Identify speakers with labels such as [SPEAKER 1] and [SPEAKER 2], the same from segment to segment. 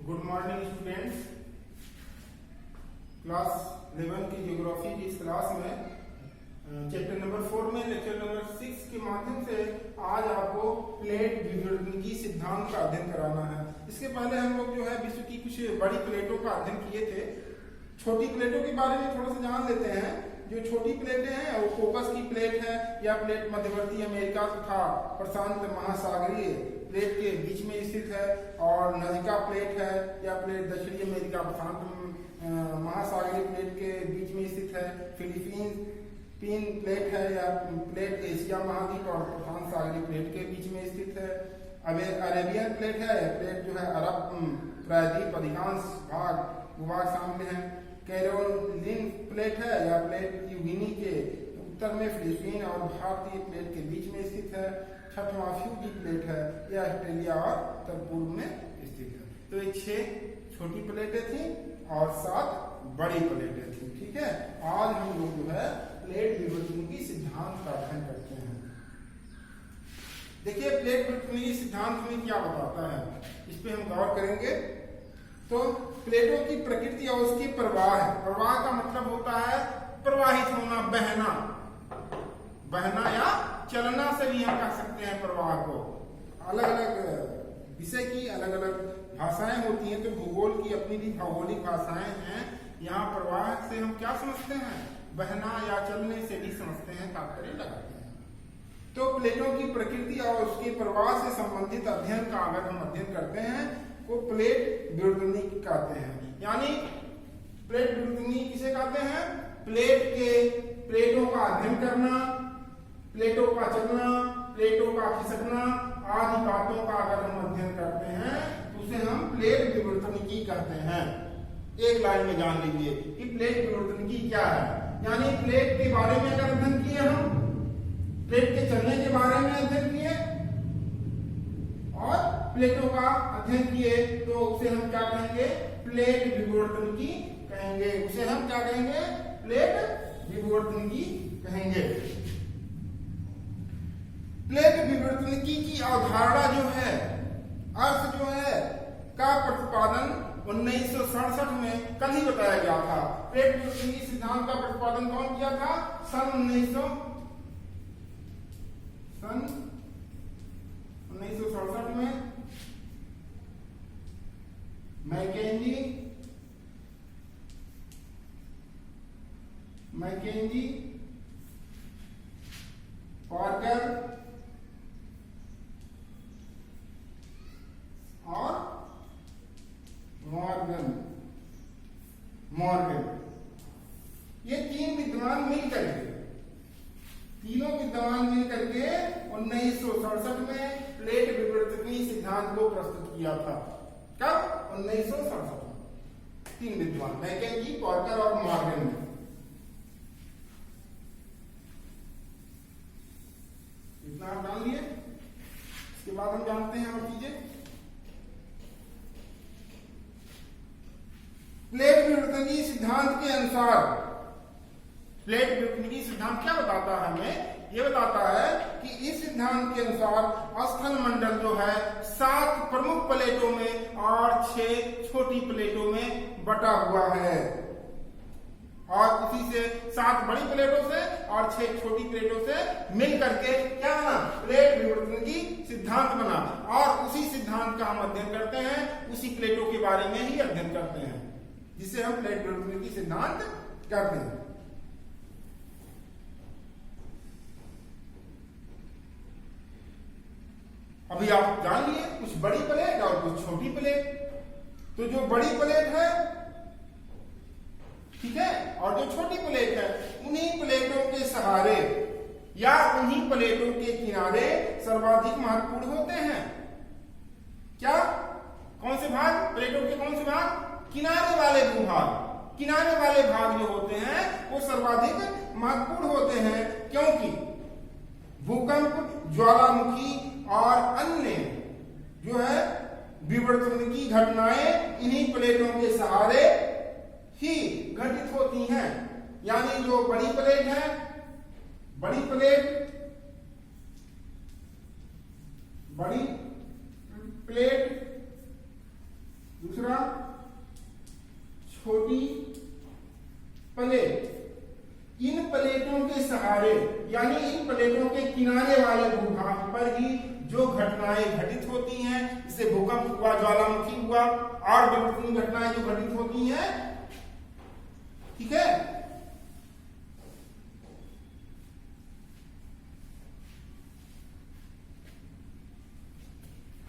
[SPEAKER 1] Good morning students. Class 11 की geography की इस क्लास में चैप्टर नंबर 4 में लेक्चर नंबर 6 के माध्यम से आज आपको प्लेट विवर्तनिकी सिद्धांत का अध्ययन कराना है। इसके पहले हम लोग जो है विश्व की कुछ बड़ी प्लेटों का अध्ययन किए थे। छोटी प्लेटों के बारे में थोड़ा सा जान लेते हैं। जो छोटी प्लेटें हैं वो कोकस की प्लेट है या प्लेट मध्यवर्ती अमेरिका तथा प्रशांत महासागरीय प्लेट के बीच में स्थित है, और नजिका प्लेट है या प्लेट दक्षिणी अमेरिका प्रशांत महासागरीय प्लेट के बीच में स्थित है। फिलीपीन प्लेट है या प्लेट एशिया महाद्वीप और प्रशांत सागरीय प्लेट के बीच में स्थित है। अरेबियन प्लेट है, प्लेट जो है अरब प्रायद्वीप अधिकांश भूभाग शामिल है। कैरोलिन प्लेट है या प्लेट न्यूगिनी के उत्तर में फिलीपीन और भारतीय प्लेट के बीच में स्थित है। छठवां फ्यूजी प्लेट है यह ऑस्ट्रेलिया और उत्तर पूर्व में स्थित है। तो ये 6 छोटी प्लेटें थी और 7 बड़ी प्लेटें थी। ठीक है, आज हम लोग जो है प्लेट विवर्तनिकी सिद्धांत का अध्ययन करते हैं। देखिए प्लेट विवर्तनिकी सिद्धांत में क्या बताता है, इस पे हम गौर करेंगे। तो प्लेटों की प्रकृति और उसकी प्रवाह है। प्रवाह का मतलब होता है प्रवाहित होना, बहना या चलना से भी हम कह सकते हैं प्रवाह को। अलग अलग विषय की अलग अलग भाषाएं होती हैं, तो भूगोल की अपनी भी भौगोलिक भाषाएं हैं। यहाँ प्रवाह से हम क्या समझते हैं, बहना या चलने से भी समझते हैं, तात्पर्य लगाते हैं। तो प्लेटों की प्रकृति और उसके प्रवाह से संबंधित अध्ययन का अगर हम अध्ययन करते हैं को प्लेट विवर्तनिकी कहते हैं। यानी प्लेट विवर्तनिकी किसे कहते हैं, प्लेटों का अध्ययन करना, प्लेटों का चलना, प्लेटों का खिसकना आदि बातों का अगर हम अध्ययन करते हैं तो उसे हम प्लेट विवर्तनिकी कहते हैं। एक लाइन में जान लीजिए कि प्लेट विवर्तनिकी क्या है। यानी प्लेट के बारे में अगर अध्ययन किए, हम प्लेट के चलने के बारे में अध्ययन किए और प्लेटों का अध्ययन किए तो उसे हम क्या कहेंगे, प्लेट विवर्तनिकी कहेंगे। उसे हम क्या कहेंगे, प्लेट विवर्तनिकी कहेंगे। प्लेट विवर्तनिकी की अवधारणा जो है, अर्थ जो है का प्रतिपादन 1967 में कल ही बताया गया था। प्लेट विवर्तनिकी सिद्धांत का प्रतिपादन कौन किया था, सन 1967 में मैकेंजी, पार्कर और मॉर्गन ये तीनों विद्वान मिलकर के 1967 में प्लेट विवर्तनिकी सिद्धांत को प्रस्तुत किया था। कब, 1967 में। 3 विद्वान, मैकेंजी, पार्कर और मॉर्गन ने। इतना आप जान लिए। इसके बाद हम जानते हैं और चीजें। प्लेट विवर्तनिकी सिद्धांत के अनुसार, प्लेट विवर्तनिकी सिद्धांत क्या बताता है हमें, ये बताता है कि इस सिद्धांत के अनुसार स्थल मंडल जो है 7 प्रमुख प्लेटों में और 6 छोटी प्लेटों में बटा हुआ है, और उसी से 7 बड़ी प्लेटों से और 6 छोटी प्लेटों से मिल करके क्या बना, प्लेट विवर्तनिकी सिद्धांत बना। और उसी सिद्धांत का हम अध्ययन करते हैं, उसी प्लेटों के बारे में ही अध्ययन करते हैं, जिसे हम प्लेट विवर्तनिकी सिद्धांत कहते हैं। अभी आप जान लिए कुछ बड़ी प्लेट और कुछ छोटी प्लेट। तो जो बड़ी प्लेट है, ठीक है, और जो छोटी प्लेट है, उन्हीं प्लेटों के सहारे या उन्हीं प्लेटों के किनारे सर्वाधिक महत्वपूर्ण होते हैं। क्या, कौन से भाग, प्लेटों के कौन से भाग, किनारे वाले भूभाग। किनारे वाले भाग जो होते हैं वो सर्वाधिक महत्वपूर्ण होते हैं, क्योंकि भूकंप, ज्वालामुखी और अन्य जो है विवर्तनिकी घटनाएं इन्हीं प्लेटों के सहारे ही घटित होती हैं। यानी जो बड़ी प्लेट है, बड़ी प्लेट, दूसरा पर ही जो घटनाएं घटित होती हैं, जैसे भूकंप हुआ, ज्वालामुखी हुआ और विभिन्न घटनाएं जो घटित होती हैं, ठीक है।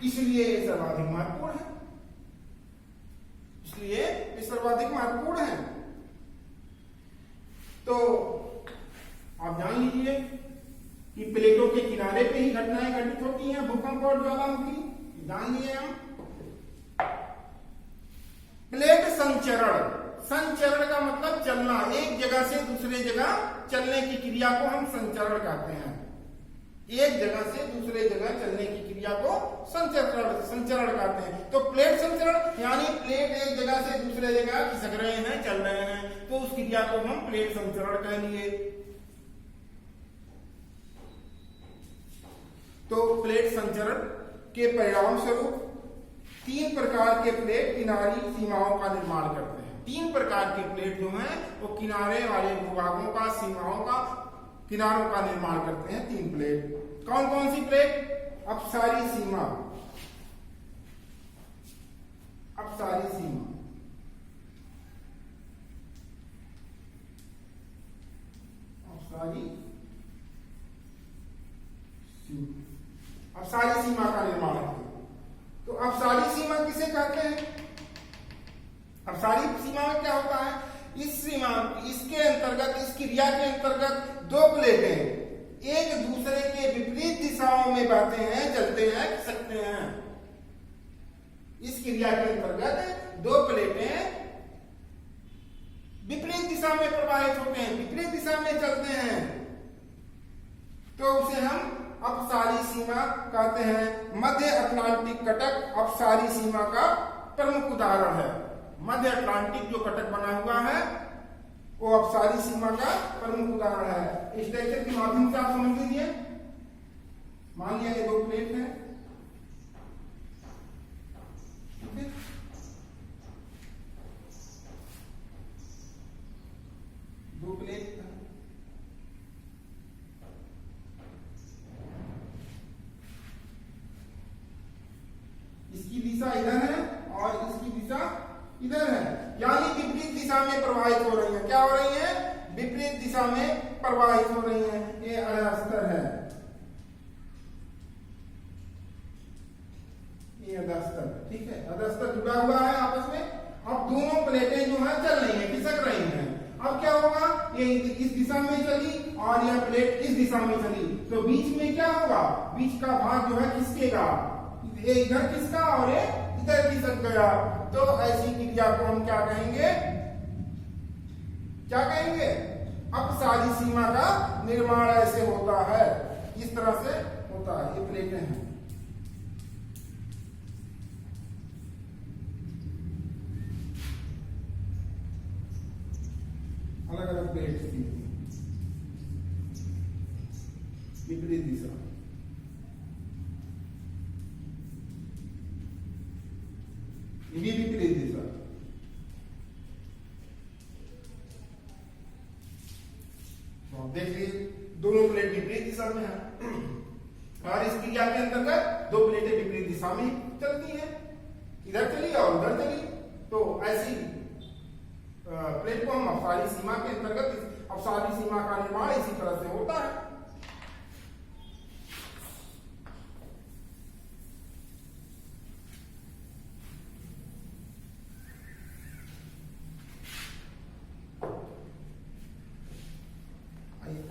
[SPEAKER 1] इसलिए ये सर्वाधिक महत्वपूर्ण है, इसलिए ये सर्वाधिक महत्वपूर्ण है। तो आप जान लीजिए कि प्लेटों के किनारे पे ही घटनाएं घटित होती हैं, भूकंप और ज्वालामुखी, जान लिए हम। प्लेट संचरण, संचरण का मतलब चलना, एक जगह से दूसरे जगह चलने की क्रिया को हम संचरण कहते हैं। एक जगह से दूसरे जगह चलने की क्रिया को संचरण कहते हैं। तो प्लेट संचरण यानी प्लेट एक जगह से दूसरे जगह खिसक रहे हैं, चल रहे हैं, तो उस क्रिया को हम प्लेट संचरण कहेंगे। तो प्लेट संचरण के परिणाम स्वरूप 3 प्रकार के प्लेट किनारी सीमाओं का निर्माण करते हैं। 3 प्रकार के प्लेट जो हैं वो किनारे वाले भूभागों का, सीमाओं का, किनारों का निर्माण करते हैं। 3 प्लेट कौन कौन सी प्लेट? अपसारी सीमा, अपसारी सीमा, अपसारी सीमा का निर्माण है। तो अपसारी सीमा किसे कहते हैं? अपसारी सीमा में क्या होता है? इस सीमा, इसके अंतर्गत, इस क्रिया के अंतर्गत 2 प्लेटें एक दूसरे के विपरीत दिशाओं में बहते हैं, चलते हैं, खिसकते हैं। इस क्रिया के अंतर्गत 2 प्लेटें विपरीत दिशा में प्रवाहित होते हैं, विपरीत दिशा में चलते हैं, तो उसे हम अपसारी सीमा कहते हैं। मध्य अटलांटिक कटक अपसारी सीमा का प्रमुख उदाहरण है। मध्य अटलांटिक जो कटक बना हुआ है वो अपसारी सीमा का प्रमुख उदाहरण है। इस लेक्चर के माध्यम से आप समझ लीजिए। मान लिया कि 2 प्लेट है, ठीक है, दो प्लेट है, इसकी दिशा इधर है और इसकी दिशा इधर है, यानी विपरीत दिशा में प्रवाहित हो रही है। क्या हो रही है? विपरीत दिशा में प्रवाहित हो रही है। ये अधस्तर है, ये अधस्तर, ठीक है, अधस्तर जुड़ा हुआ है आपस में। अब दोनों प्लेटें जो है चल रही है, खिसक रही हैं। अब क्या होगा? ये इस दिशा में चली और यह प्लेट इस दिशा में चली, तो बीच में क्या होगा? बीच का भाग जो है खिसकेगा, ये इधर खिसका और ये इधर खिसक गया। तो ऐसी क्रिया को हम क्या कहेंगे? क्या कहेंगे? अपसारी सीमा का निर्माण ऐसे होता है, इस तरह से होता है। ये प्लेटें हैं। अलग अलग प्लेट थी, विपरीत दिशा, ये भी विपरीत दिशा। तो देख लीजिए दोनों प्लेट विपरीत दिशा में है और इस क्रिया के अंतर्गत 2 प्लेटें विपरीत दिशा में चलती हैं, इधर चली और उधर चली। तो ऐसी प्लेट को हम अपसारी सीमा के अंतर्गत, अपसारी सीमा का निर्माण इसी तरह से होता है।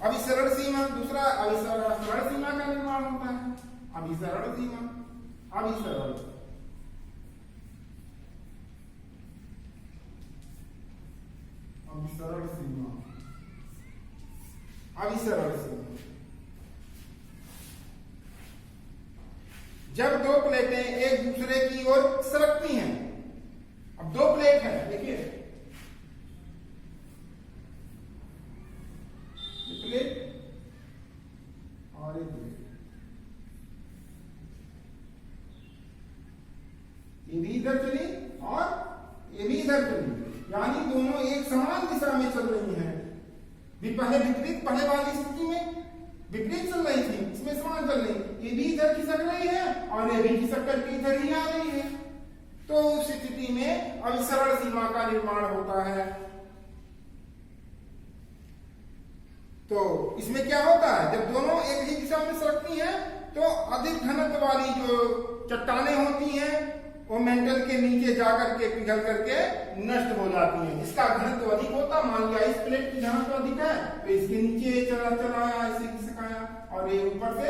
[SPEAKER 1] अभिसरण सीमा, दूसरा अभिसरण सीमा का निर्माण होता है। अभिसरण सीमा, अभिसरण, अभिसरण सीमा, अभिसरण सीमा। जब 2 प्लेटें एक दूसरे की ओर सरकती हैं, अब 2 प्लेट है, देखिए प्लेट और एक प्लेट, ये भी इधर चली और ये भी इधर चली, यानी दोनों एक समान दिशा में चल रही हैं। पहले विपरीत, पहले वाली स्थिति में विपरीत चल रही थी, इसमें समान चल रही। ये भी इधर खिसक रही है और ये भी खिसक करके इधर ही आ रही है। तो उस स्थिति में अभिसरण सीमा का निर्माण होता है। तो इसमें क्या होता है, जब दोनों एक ही दिशा में सरकती हैं तो अधिक घनत्व वाली जो चट्टानें होती हैं वो मेंटल के नीचे जाकर के पिघल करके नष्ट हो जाती हैं। इसका घनत्व अधिक होता, मान लिया इस प्लेट की घनत्व अधिक है तो इसके नीचे चला आया, ऐसे खिसकाया, और ये ऊपर से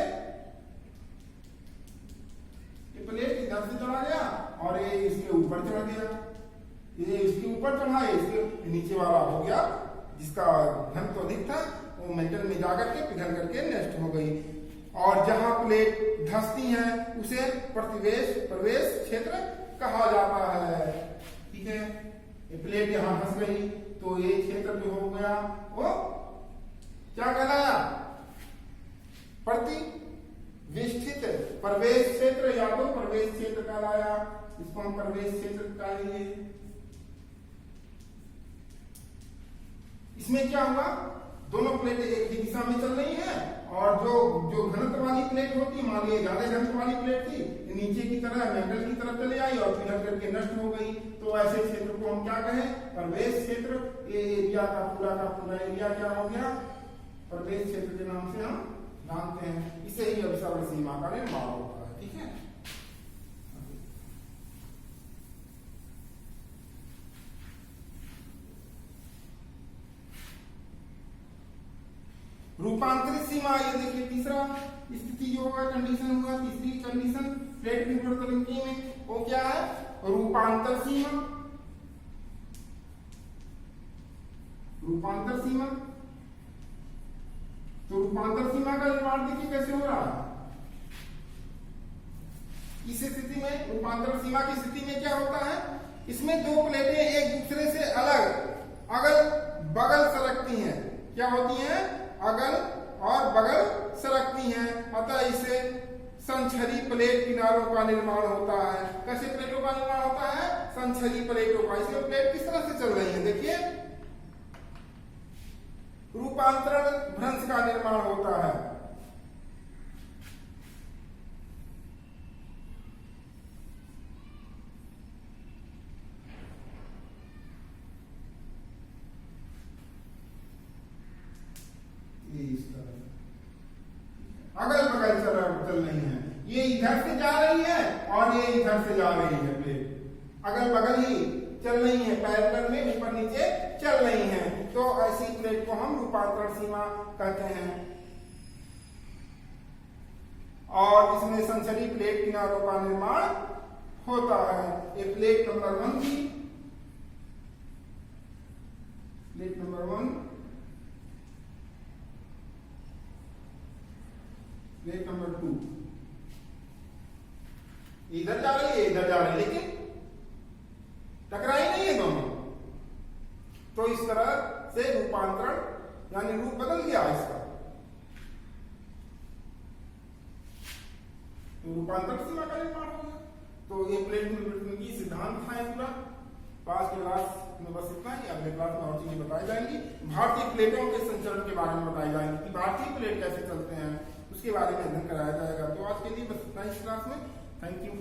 [SPEAKER 1] ये प्लेट इधर से चला गया और ये इसके ऊपर चढ़ गया, ये इसके ऊपर चढ़ा, इसके नीचे वाला हो गया जिसका घनत्व अधिक था वो मेंटल में जाकर के पिघल करके नष्ट हो गई। और जहां प्लेट धंसती हैं उसे प्रवेश क्षेत्र कहा जाता है। ठीक है, ये प्लेट यहां धंस गई तो ये क्षेत्र जो हो गया वो क्या कहलाया, प्रतिवेष्टित प्रवेश क्षेत्र या तो प्रवेश क्षेत्र कहलाया। इसको हम प्रवेश क्षेत्र कहेंगे। इसमें क्या हुआ, दोनों प्लेटें एक ही दिशा में चल रही हैं और जो घनत्व वाली प्लेट होती, मान लीजिए ज्यादा घनत्व वाली प्लेट थी, नीचे की तरह मेंटल की तरफ चले आई और पिघल करके नष्ट हो गई। तो ऐसे क्षेत्र को हम क्या कहें, प्रवेश क्षेत्र। ये एरिया का पूरा एरिया क्या हो गया, प्रवेश क्षेत्र के नाम से हम जानते हैं। इसे ही अभिसरण सीमा का निर्माण होता है। ठीक है, रूपांतरित सीमा, ये देखिए तीसरा स्थिति जो होगा, कंडीशन होगा, तीसरी कंडीशन प्लेट विवर्तनिकी में वो क्या है, रूपांतर सीमा। रूपांतर सीमा, तो रूपांतर सीमा का निर्माण देखिए कैसे हो रहा है। इस स्थिति में, रूपांतर सीमा की स्थिति में क्या होता है, इसमें दो प्लेटें एक दूसरे से अलग अगल बगल सरकती हैं। क्या होती हैं, अगल और बगल सरकती हैं, अतः इसे संछरी प्लेट किनारों का निर्माण होता है। कैसे प्लेटों का निर्माण होता है, संछरी प्लेटों का। इसमें प्लेट किस तरह से चल रही है, देखिए रूपांतरण भ्रंश का निर्माण होता है। अगल बगल चल रही है, ये इधर से जा रही है और ये इधर से जा रही है। प्लेट अगल बगल ही चल रही है, पैरेलल में ऊपर नीचे चल रही है। तो ऐसी प्लेट को हम रूपांतरण सीमा कहते हैं। और इसमें संछरी प्लेट किनारों का निर्माण होता है। ये प्लेट नंबर 1 थी, प्लेट नंबर 1, प्लेट नंबर 2 इधर जा रही है, इधर जा रही है, लेकिन टकराई नहीं है दोनों। तो इस तरह से रूपांतरण यानी रूप बदल गया इसका। तो रूपांतरण सीमा का निर्माण होगा। तो ये प्लेट विवर्तन की सिद्धांत था पूरा। पास क्लास में बस इतना ही, अगले क्लास में और चीजें बताई जाएंगी। भारतीय प्लेटों के संचरण के बारे में बताई जाएंगी कि भारतीय प्लेट कैसे चलते हैं, उसके बारे में अध्ययन कराया जाएगा। तो आज के लिए बस इतना ही इस क्लास में। Thank you.